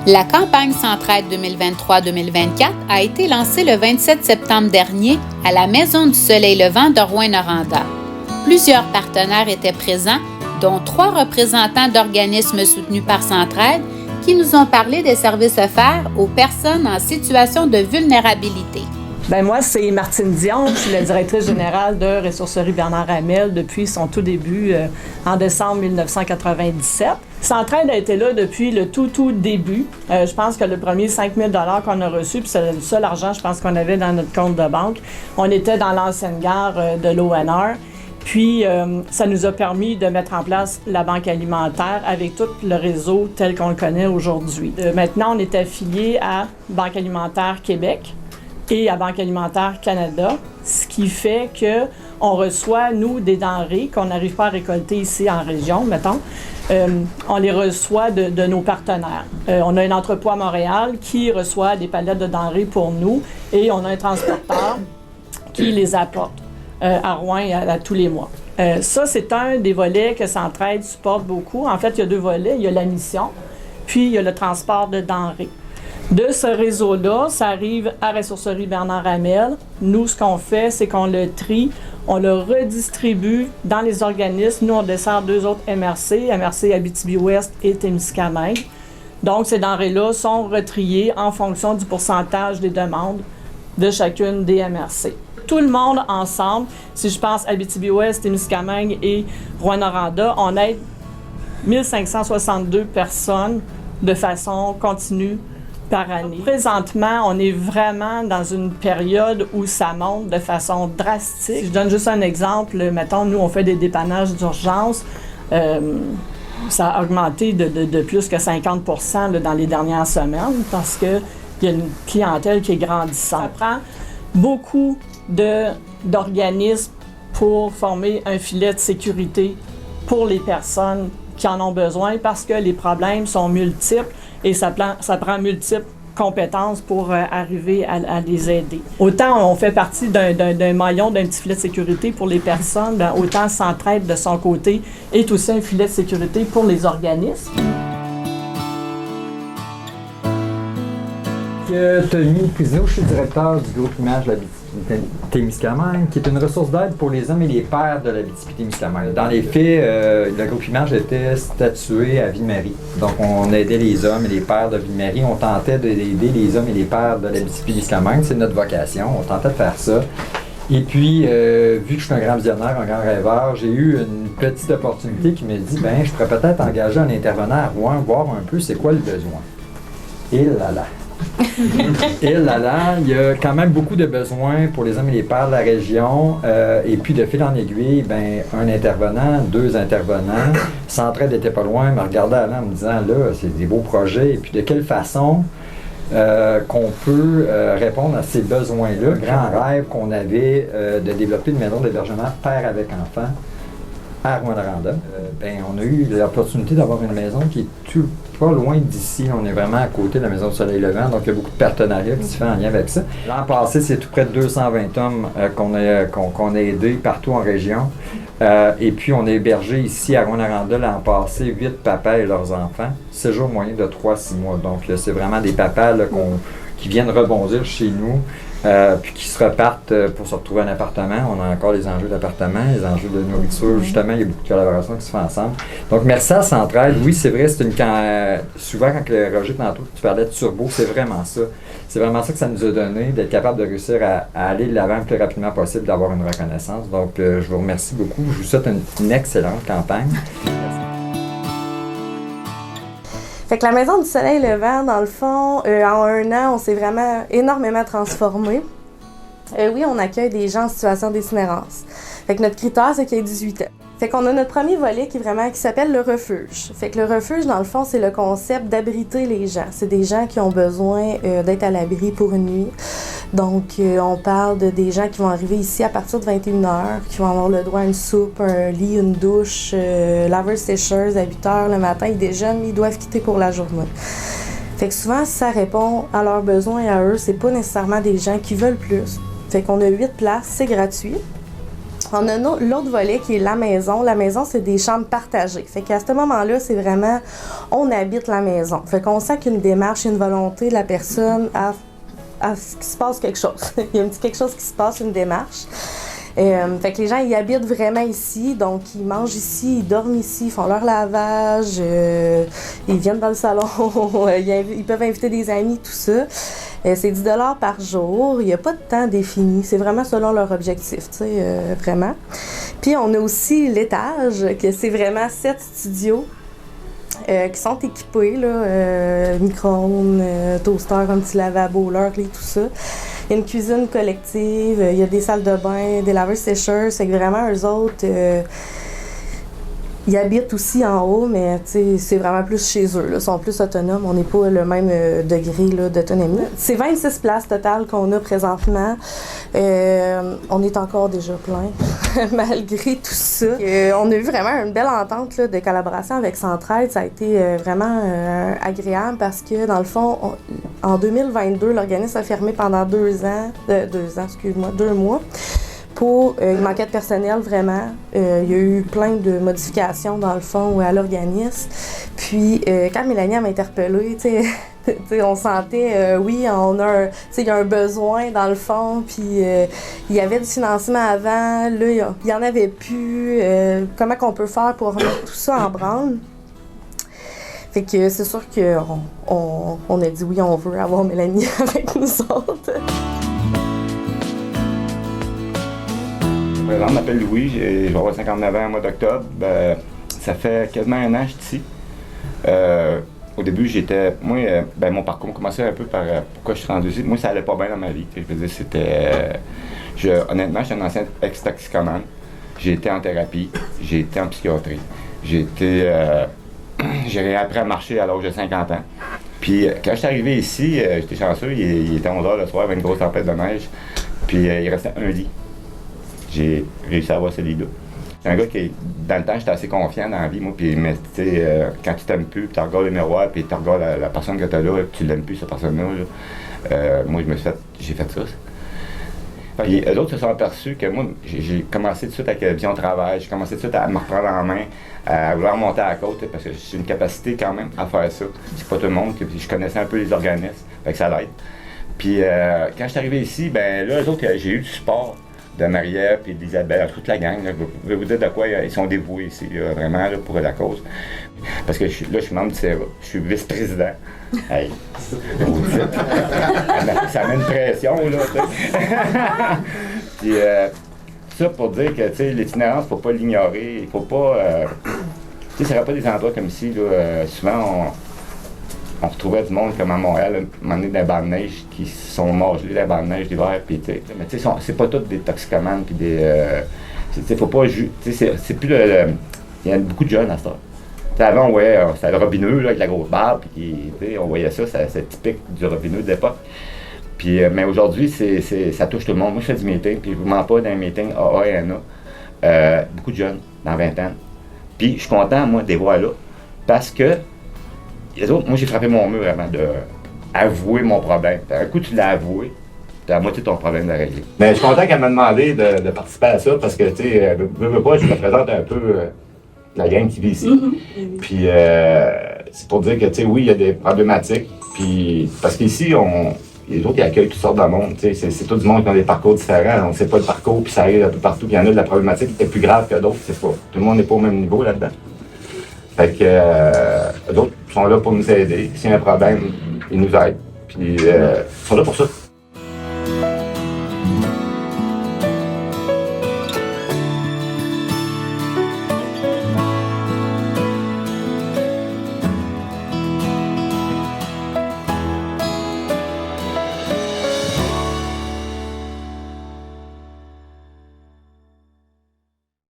La campagne Centraide 2023-2024 a été lancée le 27 septembre dernier à la Maison du Soleil Levant de Rouyn-Noranda. Plusieurs partenaires étaient présents, dont 3 représentants d'organismes soutenus par Centraide qui nous ont parlé des services offerts aux personnes en situation de vulnérabilité. Moi, c'est Martine Dion, je suis la directrice générale de Ressourcerie Bernard Hamel depuis son tout début en décembre 1997. Centraide a été là depuis le tout début. Je pense que le premier 5 000 $ qu'on a reçu, puis c'est le seul argent, je pense, qu'on avait dans notre compte de banque, on était dans l'ancienne gare de l'ONR. Puis, ça nous a permis de mettre en place la banque alimentaire avec tout le réseau tel qu'on le connaît aujourd'hui. Maintenant, on est affilié à Banque alimentaire Québec et à Banque alimentaire Canada, ce qui fait qu'on reçoit, nous, des denrées qu'on n'arrive pas à récolter ici en région, mettons. On les reçoit de nos partenaires. On a un entrepôt à Montréal qui reçoit des palettes de denrées pour nous et on a un transporteur qui les apporte à Rouen à tous les mois. Ça, c'est un des volets que Centraide supporte beaucoup. En fait, il y a 2 volets. Il y a la mission, puis il y a le transport de denrées. De ce réseau-là, ça arrive à Ressourcerie Bernard Hamel. Nous, ce qu'on fait, c'est qu'on le trie, on le redistribue dans les organismes. Nous, on dessert 2 autres MRC Abitibi-Ouest et Témiscamingue. Donc, ces denrées-là sont retriées en fonction du pourcentage des demandes de chacune des MRC. Tout le monde ensemble, si je pense Abitibi-Ouest, Témiscamingue et Rouyn-Noranda, on aide 1562 personnes de façon continue par année. Présentement, on est vraiment dans une période où ça monte de façon drastique. Si je donne juste un exemple, mettons, nous, on fait des dépannages d'urgence. Ça a augmenté de plus que 50 % dans les dernières semaines parce qu'il y a une clientèle qui est grandissante. Ça prend beaucoup d'organismes pour former un filet de sécurité pour les personnes qui en ont besoin parce que les problèmes sont multiples et ça prend multiples compétences pour arriver à les aider. Autant on fait partie d'un maillon, d'un petit filet de sécurité pour les personnes, autant Centraide de son côté est aussi un filet de sécurité pour les organismes. Tony Cousineau, je suis directeur du groupe Image Témiscamingue, qui est une ressource d'aide pour les hommes et les pères de l'Abitibi-Témiscamingue. Dans les faits, le groupe Image était statué à Ville-Marie. Donc, on aidait les hommes et les pères de Ville-Marie. On tentait d'aider les hommes et les pères de l'Abitibi-Témiscamingue. C'est notre vocation. On tentait de faire ça. Et puis, vu que je suis un grand visionnaire, un grand rêveur, j'ai eu une petite opportunité qui me dit, je pourrais peut-être engager un intervenant à Rouen, voir un peu c'est quoi le besoin. Et là là! Et là là, il y a quand même beaucoup de besoins pour les hommes et les pères de la région. Et puis de fil en aiguille, un intervenant, 2 intervenants. Centraide n'était pas loin, me regardait avant en me disant là, c'est des beaux projets. Et puis de quelle façon qu'on peut répondre à ces besoins-là. Le grand rêve qu'on avait de développer une maison d'hébergement père avec enfant à Rouyn-Noranda. On a eu l'opportunité d'avoir une maison qui est pas loin d'ici. On est vraiment à côté de la Maison du Soleil Levant, donc il y a beaucoup de partenariats qui se font en lien avec ça. L'an passé, c'est tout près de 220 hommes qu'on a aidés partout en région. Et puis, on a hébergé ici à Rouyn-Noranda l'an passé 8 papas et leurs enfants. Séjour moyen de 3-6 mois. Donc, c'est vraiment des papas là, qui viennent rebondir chez nous. Puis qui se repartent pour se retrouver un appartement. On a encore les enjeux d'appartement, les enjeux de nourriture. Justement, il y a beaucoup de collaborations qui se font ensemble. Donc, merci à Centraide. Oui, c'est vrai, souvent, quand Roger, tantôt, tu parlais de turbo, c'est vraiment ça. C'est vraiment ça que ça nous a donné, d'être capable de réussir à aller de l'avant le plus rapidement possible, d'avoir une reconnaissance. Donc, je vous remercie beaucoup. Je vous souhaite une excellente campagne. Fait que la Maison du Soleil Levant, dans le fond, en 1 an, on s'est vraiment énormément transformé. Oui, on accueille des gens en situation d'itinérance. Fait que notre critère, c'est qu'il y ait 18 ans. Fait qu'on a notre premier volet qui s'appelle le refuge. Fait que le refuge, dans le fond, c'est le concept d'abriter les gens. C'est des gens qui ont besoin d'être à l'abri pour une nuit. Donc, on parle des gens qui vont arriver ici à partir de 21 h, qui vont avoir le droit à une soupe, un lit, une douche, laveuse-sécheuse à 8 h le matin. Ils déjeunent, mais ils doivent quitter pour la journée. Fait que souvent, si ça répond à leurs besoins à eux, c'est pas nécessairement des gens qui veulent plus. Fait qu'on a 8 places, c'est gratuit. On a l'autre volet qui est la maison. La maison, c'est des chambres partagées. Fait qu'à ce moment-là, c'est vraiment, on habite la maison. Fait qu'on sent qu'une démarche, une volonté de la personne à ce qu'il se passe quelque chose. Il y a un petit quelque chose qui se passe, une démarche. Fait que les gens, ils habitent vraiment ici, donc ils mangent ici, ils dorment ici, ils font leur lavage, ils viennent dans le salon, ils peuvent inviter des amis, tout ça. C'est 10 $ par jour, il n'y a pas de temps défini, c'est vraiment selon leur objectif, tu sais, vraiment. Puis on a aussi l'étage, que c'est vraiment 7 studios. Qui sont équipés, là, micro-ondes, toaster, un petit lavabo, leur clé, tout ça. Il y a une cuisine collective, il y a des salles de bain, des laveurs sécheurs, c'est que vraiment eux autres, ils habitent aussi en haut, mais c'est vraiment plus chez eux, là. Ils sont plus autonomes, on n'est pas le même degré là, d'autonomie. C'est 26 places totales qu'on a présentement. On est encore déjà plein, malgré tout ça. On a eu vraiment une belle entente là, de collaboration avec Centraide. Ça a été vraiment agréable parce que, dans le fond, en 2022, l'organisme a fermé pendant 2 mois. Il manquait de personnel, vraiment. Il y a eu plein de modifications, dans le fond, à l'organisme. Puis, quand Mélanie m'a interpellée, on sentait, oui, il y a un besoin, dans le fond. Puis, il y avait du financement avant. Là, il n'y en avait plus. Comment qu'on peut faire pour remettre tout ça en branle? Fait que c'est sûr qu'on a dit oui, on veut avoir Mélanie avec nous autres. Je m'appelle Louis, je vais avoir 59 ans au mois d'octobre. Ça fait quasiment 1 an que je suis ici. Au début, mon parcours commençait un peu par pourquoi je suis rendu ici. Moi, ça allait pas bien dans ma vie. Je veux dire, honnêtement, je suis un ancien ex-toxicomane. J'ai été en thérapie, j'ai été en psychiatrie. J'ai appris à marcher à l'âge de 50 ans. Puis quand je suis arrivé ici, j'étais chanceux, il était 11h le soir, il y avait une grosse tempête de neige. Puis il restait un lit. J'ai réussi à avoir ce lit-là. C'est un gars qui, dans le temps, j'étais assez confiant dans la vie, moi, puis, mais tu sais, quand tu t'aimes plus, puis tu regardes le miroir, puis tu regardes la personne que tu as là, puis tu l'aimes plus, cette personne-là, moi, j'ai fait ça. Puis eux autres se sont aperçus que moi, j'ai commencé tout de suite avec la vision travail, j'ai commencé tout de suite à me reprendre en main, à vouloir monter à la côte, parce que j'ai une capacité quand même à faire ça. C'est pas tout le monde, puis je connaissais un peu les organismes, fait que ça l'aide. Puis quand je suis arrivé ici, ben là, eux autres, j'ai eu du support de Marie-Ève et d'Isabelle, toute la gang. Là, je vais vous dire de quoi ils sont dévoués ici, là, vraiment, là, pour la cause. Parce que je suis membre du CERA, je suis vice-président. Hey, ça met une pression, là, tu sais. Puis, ça pour dire que, tu sais, l'itinérance, faut pas l'ignorer, il faut pas... tu sais, ça serait pas des endroits comme ici, là, souvent, on retrouvait du monde comme à Montréal, un moment donné, dans les bancs de neige, qui sont morts gelés dans les bancs de neige d'hiver, puis tu sais, mais tu sais, c'est pas tous des toxicomanes, puis des... tu sais, faut pas... Tu sais, c'est plus il y a beaucoup de jeunes à ça. Tu sais, avant, on voyait, c'était le robineux, là, avec la grosse barbe, puis tu sais, on voyait ça, c'est typique du robineux de l'époque. Puis, mais aujourd'hui, ça touche tout le monde. Moi, je fais du meeting, puis je vous mens pas, dans un meeting AA et ANA, beaucoup de jeunes, dans 20 ans. Puis, je suis content, moi, de les voir là, parce que les autres, moi, j'ai frappé mon mur avant d'avouer mon problème. Un coup, tu l'as avoué, tu as à moitié ton problème de régler. Mais je suis content qu'elle m'a demandé de participer à ça parce que, tu sais, veux pas, je représente un peu la gang qui vit ici. Mm-hmm. Puis, c'est pour dire que, tu sais, oui, il y a des problématiques. Puis, parce qu'ici, les autres, ils accueillent toutes sortes de monde. Tu sais, c'est tout du monde qui ont des parcours différents. On ne sait pas le parcours, puis ça arrive un peu partout. Puis, il y en a de la problématique qui est plus grave que d'autres. C'est pas. Tout le monde n'est pas au même niveau là-dedans. Fait que d'autres sont là pour nous aider. S'il y a un problème, ils nous aident. Puis ils sont là pour ça.